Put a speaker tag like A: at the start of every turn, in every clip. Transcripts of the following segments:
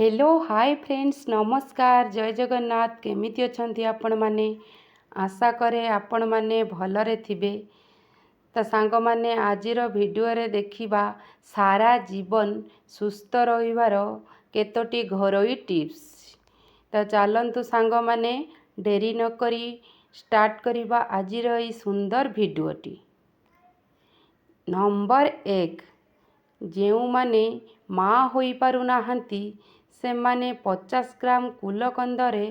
A: Hello hi friends नमस्कार जय जगन्नाथ केमिति अछंती आपण माने आशा करे आपण माने भलरे थिबे। तो सांग माने आजिर वीडियो रे देखिबा सारा जीवन सुस्थ रहिबार केतोटी घरोई टिप्स। तो चलंतु सांग माने डेरी न करी स्टार्ट करिबा आजिर ई सुंदर वीडियोटी। नंबर 1 जेउ माने माँ होई पारु नाहंती से माने 50 ग्राम कुलकंदरे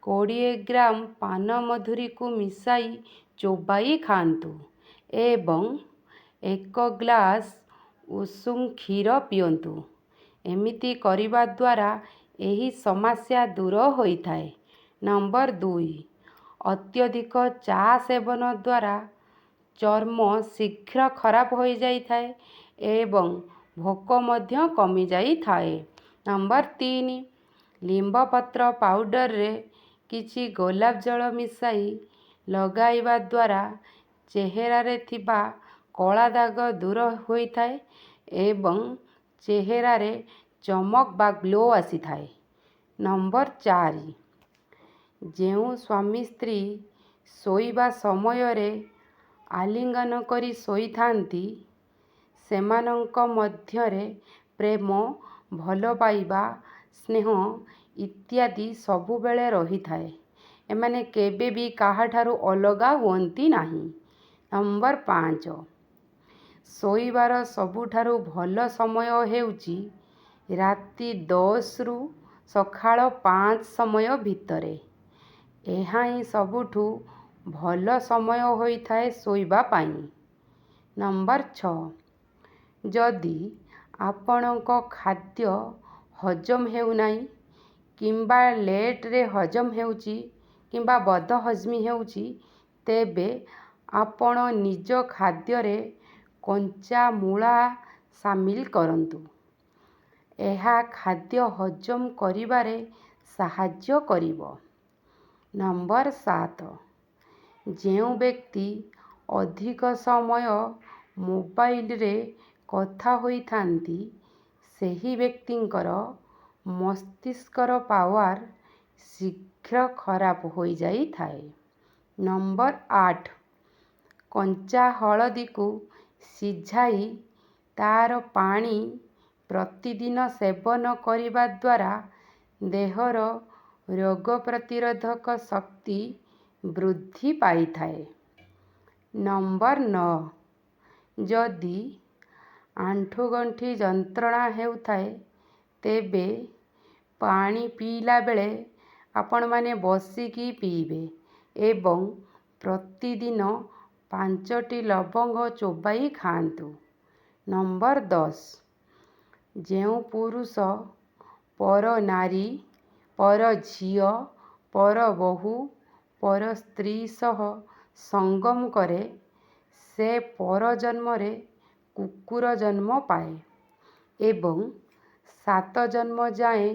A: 20 ग्राम पान मधुरी को मिसाई चोबाई खांतु एवं 1 ग्लास उषुम क्षीर पियंतु। एमिति करिबा द्वारा एही समस्या दूर होइथाए। नंबर 2 अत्यधिक चा सेवन द्वारा चर्म शीघ्र खराब हो जाइथाए एवं भोक मध्य कमी जाइथाए। नंबर 3 लिंब पत्र पाउडर रे किछि गोलाप जल मिसाई लगाइबा द्वारा चेहरा रे थिबा कला दाग दूर होइथाए एवं चेहरा रे चमक बा ग्लो आसीथाए। नंबर 4 जेउ स्वामी स्त्री सोइबा समय रे आलिंगन करी सोईथांती सेमानंक मध्यरे प्रेम भल पाइबा स्नेह इत्यादि सबु बेले रही थाए। एमाने केबे भी काहाठारु अलगा हुअंती नाही। नंबर 5 सोइबार सबुठारु भल समय हेउची राति 10 रु सखाळ 5 समय भितरे। एहा ही सबुठु भल समय होइथाए सोइबा पाई। नंबर 6 जदि आपणक खाद्य हजम हेउ नाही किंबा लेट रे हजम हेउची किंबा बद हजमी हेउची तेबे आपण निज खाद्य रे कंचा मूला शामिल करंतु। एहा खाद्य हजम करिबारे साहाय्य करिवो। नंबर 7 जेउ व्यक्ति अधिक समय मोबाइल रे कथा होई थांती सेही व्यक्तिंकर मस्तिष्कर पावर शीघ्र खराब हो जाई थाए। नंबर 8 कंचा हलदी को सिझाई तार पानी प्रतिदिन सेवन करिबा द्वारा देहर रोग प्रतिरोधक शक्ति वृद्धि पाई थाए। नंबर 9 जदि आंठुगंठी जंत्रणा हेउथाए तेबे पानी पीला बेले आपण माने बसिकी पीबे एवं प्रतिदिन 5टी लवंग चोबाई खांतु। नंबर 10 जेउ पुरुष पर नारी पर झियो पर बहु पर स्त्री सह संगम करे से पर जन्म रे कुकुर जन्म पाए एवं 7 जन्म जाए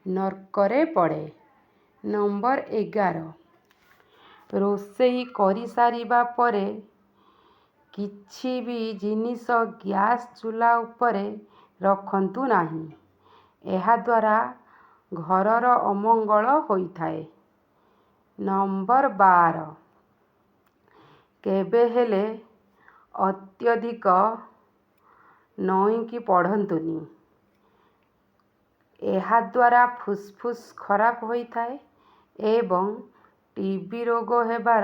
A: नरकरे पड़े। नंबर 11 रोषेई करि सारिबा परे किछि भी जिनिस गैस चूल्हा उपरे रखंतु नाही। एहा द्वारा घरर अमंगल होइथाए। नंबर 12 केबे हेले अत्यधिक नईकी पढ़ंतुनी। एहा द्वारा फुसफुस खराब होइथाए एवं टीबी रोग हेबार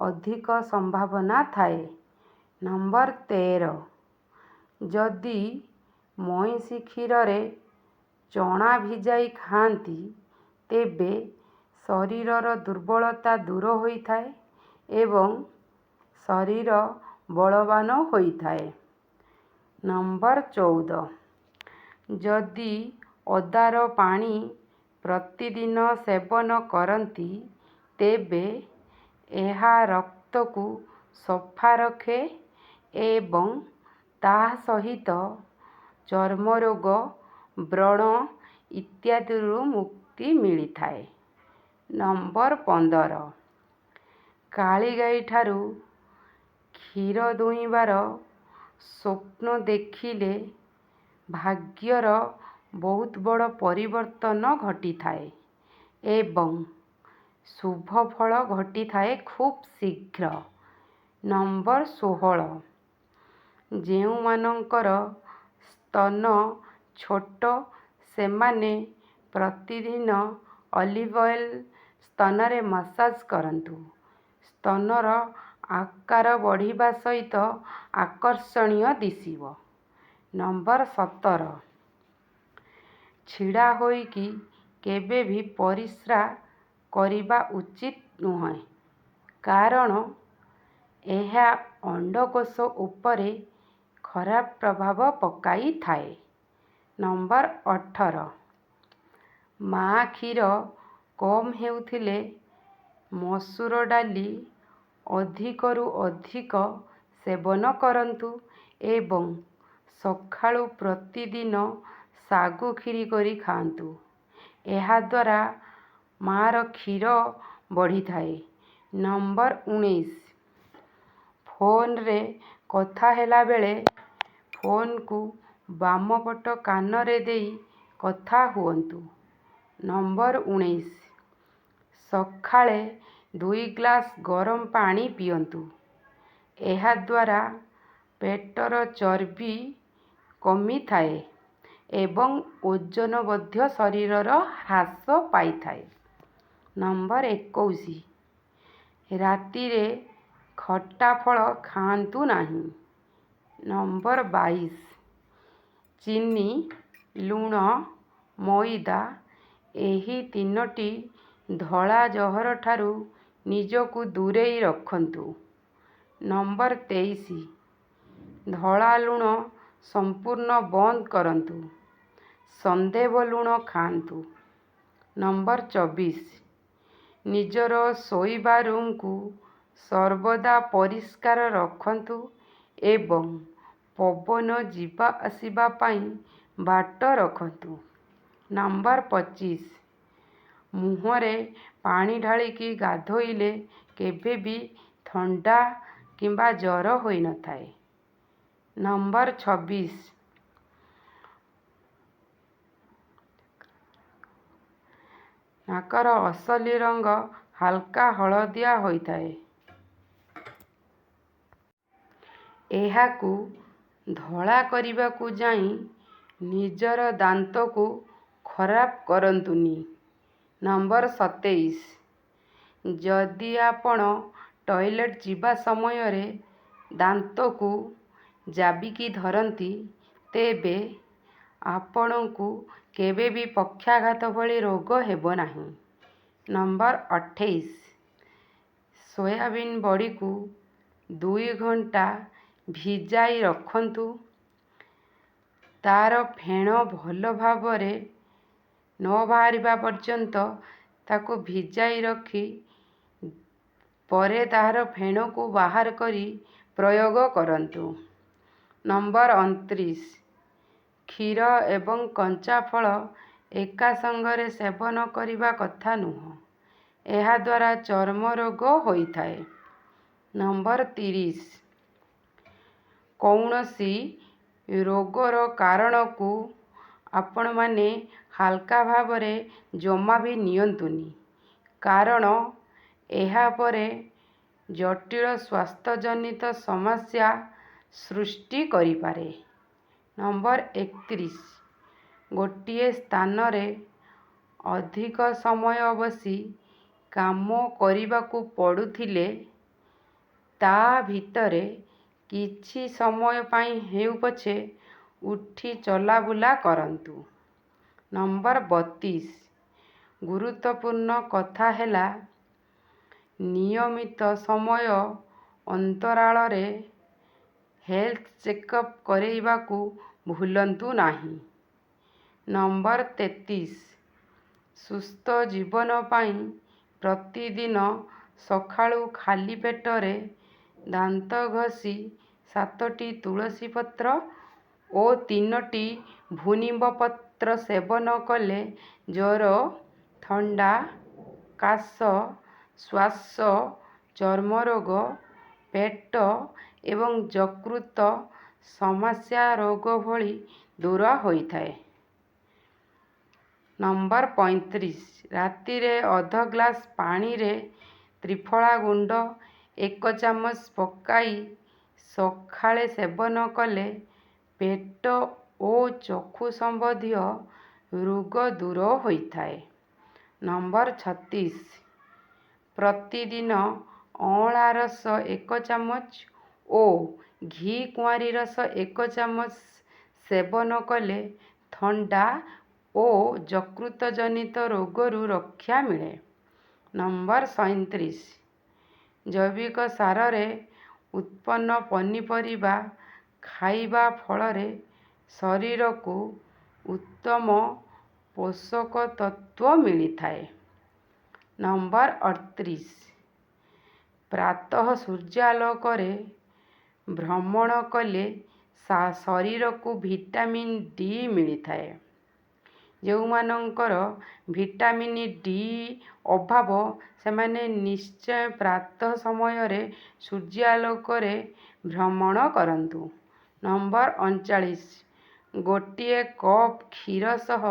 A: अधिक संभावना थाए। नंबर 13 जदि मईसी क्षीर रे चना भिजाई खांती तेबे शरीरर दुर्बलता दूर होइथाए एवं शरीर बलवान होइथाए। नंबर 14 जदि अदार पानी प्रतिदिन सेवन करती तेबे एहा रक्त को सफा रखे एवं ता सहित चर्म रोग व्रण इत्यादि मुक्ति मिली थाए। नंबर 15 काली गाई ठारू क्षीर दुईबार स्वप्न देखिले भाग्यर ବହୁତ ବଡ଼ ପରିବର୍ତ୍ତନ ଘଟିଥାଏ ଏବଂ ଶୁଭ ଫଳ ଘଟିଥାଏ ଖୁବ୍ ଶୀଘ୍ର। ନମ୍ବର 16, ଯେଉଁମାନଙ୍କର ସ୍ତନ ଛୋଟ ସେମାନେ ପ୍ରତିଦିନ ଅଲିଭ୍ ଅଏଲ୍ ସ୍ତନରେ ମସାଜ କରନ୍ତୁ। ସ୍ତନର ଆକାର ବଢ଼ିବା ସହିତ ଆକର୍ଷଣୀୟ ଦିଶିବ। ନମ୍ବର 17, ଛିଡ଼ା ହୋଇକି କେବେ ବି ପରିସ୍ରା କରିବା ଉଚିତ ନୁହେଁ କାରଣ ଏହା ଅଣ୍ଡକୋଷ ଉପରେ ଖରାପ ପ୍ରଭାବ ପକାଇଥାଏ। ନମ୍ବର 18, ମା' କ୍ଷୀର କମ୍ ହେଉଥିଲେ ମସୁର ଡାଲି ଅଧିକରୁ ଅଧିକ ସେବନ କରନ୍ତୁ ଏବଂ ସକାଳୁ ପ୍ରତିଦିନ ଶାଗୁ ଖିରି କରି ଖାଆନ୍ତୁ। ଏହାଦ୍ୱାରା ମା'ର କ୍ଷୀର ବଢ଼ିଥାଏ। ନମ୍ବର 19, ଫୋନରେ କଥା ହେଲାବେଳେ ଫୋନକୁ ବାମ ପଟ କାନରେ ଦେଇ କଥା ହୁଅନ୍ତୁ। ନମ୍ବର 19, ସକାଳେ 2 ଗ୍ଲାସ ଗରମ ପାଣି ପିଅନ୍ତୁ। ଏହାଦ୍ୱାରା ପେଟର ଚର୍ବି କମିଥାଏ ଏବଂ ଓଜନ ମଧ୍ୟ ଶରୀରର ହ୍ରାସ ପାଇଥାଏ। ନମ୍ବର 21, ରାତିରେ ଖଟା ଫଳ ଖାଆନ୍ତୁ ନାହିଁ। ନମ୍ବର 22, ଚିନି, ଲୁଣ, ମଇଦା ଏହି 3ଟି ଧଳା ଜହର ଠାରୁ ନିଜକୁ ଦୂରେଇ ରଖନ୍ତୁ। ନମ୍ବର 23, ଧଳା ଲୁଣ ସମ୍ପୂର୍ଣ୍ଣ ବନ୍ଦ କରନ୍ତୁ। ସନ୍ଦେବ ଲୁଣ ଖାଆନ୍ତୁ। ନମ୍ବର 24, ନିଜର ଶୋଇବା ରୁମକୁ ସର୍ବଦା ପରିଷ୍କାର ରଖନ୍ତୁ ଏବଂ ପବନ ଯିବା ଆସିବା ପାଇଁ ବାଟ ରଖନ୍ତୁ। ନମ୍ବର 25, ମୁହଁରେ ପାଣି ଢାଳିକି ଗାଧୋଇଲେ କେବେ ବି ଥଣ୍ଡା କିମ୍ବା ଜ୍ୱର ହୋଇନଥାଏ। ନମ୍ବର 26, ନାକର ଅସଲି ରଙ୍ଗ ହାଲକା ହଳଦିଆ ହୋଇଥାଏ। ଏହାକୁ ଧଳା କରିବାକୁ ଯାଇ ନିଜର ଦାନ୍ତକୁ ଖରାପ କରନ୍ତୁନି। ନମ୍ବର 27, ଯଦି ଆପଣ ଟଏଲେଟ୍ ଯିବା ସମୟରେ ଦାନ୍ତକୁ ଜାବିକି ଧରନ୍ତି ତେବେ ଆପଣଙ୍କୁ କେବେ ବି ପକ୍ଷାଘାତ ଭଳି ରୋଗ ହେବ ନାହିଁ। ନମ୍ବର 28, ସୋୟାବିନ୍ ବଡ଼ିକୁ 2 ଘଣ୍ଟା ଭିଜାଇ ରଖନ୍ତୁ। ତା'ର ଫେଣ ଭଲ ଭାବରେ ନ ବାହାରିବା ପର୍ଯ୍ୟନ୍ତ ତାକୁ ଭିଜାଇ ରଖି ପରେ ତାହାର ଫେଣକୁ ବାହାର କରି ପ୍ରୟୋଗ କରନ୍ତୁ। ନମ୍ବର 29, କ୍ଷୀର ଏବଂ କଞ୍ଚା ଫଳ ଏକା ସାଙ୍ଗରେ ସେବନ କରିବା କଥା ନୁହେଁ। ଏହାଦ୍ୱାରା ଚର୍ମ ରୋଗ ହୋଇଥାଏ। ନମ୍ବର 30, କୌଣସି ରୋଗର କାରଣକୁ ଆପଣମାନେ ହାଲକା ଭାବରେ ଜମା ବି ନିଅନ୍ତୁନି କାରଣ ଏହା ପରେ ଜଟିଳ ସ୍ୱାସ୍ଥ୍ୟଜନିତ ସମସ୍ୟା ସୃଷ୍ଟି କରିପାରେ। ନମ୍ବର 31, ଗୋଟିଏ ସ୍ଥାନରେ ଅଧିକ ସମୟ ବସି କାମ କରିବାକୁ ପଡ଼ୁଥିଲେ ତା ଭିତରେ କିଛି ସମୟ ପାଇଁ ହେଉ ପଛେ ଉଠି ଚଲାବୁଲା କରନ୍ତୁ। ନମ୍ବର 32, ଗୁରୁତ୍ୱପୂର୍ଣ୍ଣ କଥା ହେଲା ନିୟମିତ ସମୟ ଅନ୍ତରାଳରେ ହେଲ୍ଥ ଚେକଅପ୍ କରାଇବାକୁ ଭୁଲନ୍ତୁ ନାହିଁ। ନମ୍ବର 33, ସୁସ୍ଥ ଜୀବନ ପାଇଁ ପ୍ରତିଦିନ ସକାଳୁ ଖାଲି ପେଟରେ ଦାନ୍ତ ଘଷି 7ଟି ତୁଳସୀ ପତ୍ର ଓ 3ଟି ଭୂନିମ୍ବ ପତ୍ର ସେବନ କଲେ ଜ୍ୱର, ଥଣ୍ଡା, କାଶ, ଶ୍ୱାସ, ଚର୍ମରୋଗ, ପେଟ ଏବଂ ଯକୃତ ସମସ୍ୟା ରୋଗ ଭଳି ଦୂର ହୋଇଥାଏ। ନମ୍ବର 35 ରାତିରେ ଅଧ ଗ୍ଲାସ ପାଣିରେ ତ୍ରିଫଳା ଗୁଣ୍ଡ 1 ଚାମଚ ପକାଇ ସକାଳେ ସେବନ କଲେ ପେଟ ଓ ଚକ୍ଷୁ ସମ୍ବନ୍ଧୀୟ ରୋଗ ଦୂର ହୋଇଥାଏ। ନମ୍ବର 36 ପ୍ରତିଦିନ ଅଁଳା ରସ 1 ଚାମଚ ଓ ଘି କୁଆଁରୀ ରସ 1 ଚାମଚ ସେବନ କଲେ ଥଣ୍ଡା ଓ ଯକୃତ ଜନିତ ରୋଗରୁ ରକ୍ଷା ମିଳେ। ନମ୍ବର 37 ଜୈବିକ ସାରରେ ଉତ୍ପନ୍ନ ପନିପରିବା ଖାଇବା ଫଳରେ ଶରୀରକୁ ଉତ୍ତମ ପୋଷକ ତତ୍ତ୍ୱ ମିଳିଥାଏ। ନମ୍ବର 38 ପ୍ରାତଃ ସୂର୍ଯ୍ୟାଲୋକରେ ଭ୍ରମଣ କଲେ ଶରୀରକୁ ଭିଟାମିନ୍ ଡି ମିଳିଥାଏ। ଯେଉଁମାନଙ୍କର ଭିଟାମିନ୍ ଡି ଅଭାବ ସେମାନେ ନିଶ୍ଚୟ ପ୍ରାତଃ ସମୟରେ ସୂର୍ଯ୍ୟାଲୋକରେ ଭ୍ରମଣ କରନ୍ତୁ। ନମ୍ବର 39 ଗୋଟିଏ କପ୍ କ୍ଷୀର ସହ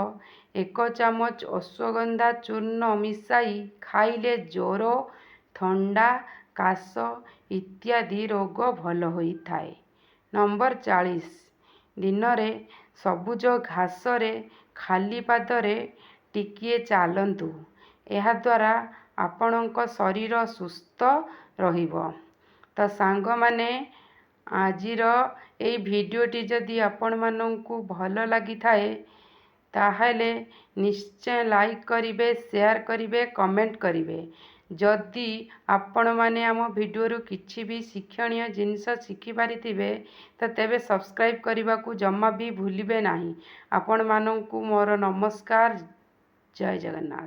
A: 1 ଚାମଚ ଅଶ୍ୱଗନ୍ଧା ଚୂର୍ଣ୍ଣ ମିଶାଇ ଖାଇଲେ ଜ୍ୱର, ଥଣ୍ଡା, କାଶ ଇତ୍ୟାଦି ରୋଗ ଭଲ ହୋଇଥାଏ। ନମ୍ବର 40 ଦିନରେ ସବୁଜ ଘାସରେ ଖାଲି ପାଦରେ ଟିକିଏ ଚାଲନ୍ତୁ। ଏହାଦ୍ୱାରା ଆପଣଙ୍କ ଶରୀର ସୁସ୍ଥ ରହିବ। ତ ସାଙ୍ଗମାନେ ଆଜିର ଏଇ ଭିଡ଼ିଓଟି ଯଦି ଆପଣମାନଙ୍କୁ ଭଲ ଲାଗିଥାଏ ତାହେଲେ ନିଶ୍ଚୟ ଲାଇକ୍ କରିବେ, ସେୟାର କରିବେ, କମେଣ୍ଟ କରିବେ। ଯଦି ଆପଣମାନେ ଆମ ଭିଡ଼ିଓରୁ କିଛି ବି ଶିକ୍ଷଣୀୟ ଜିନିଷ ଶିଖିପାରିଥିବେ ତ ତେବେ ସବସ୍କ୍ରାଇବ୍ କରିବାକୁ ଜମା ବି ଭୁଲିବେ ନାହିଁ। ଆପଣମାନଙ୍କୁ ମୋର ନମସ୍କାର। ଜୟ ଜଗନ୍ନାଥ।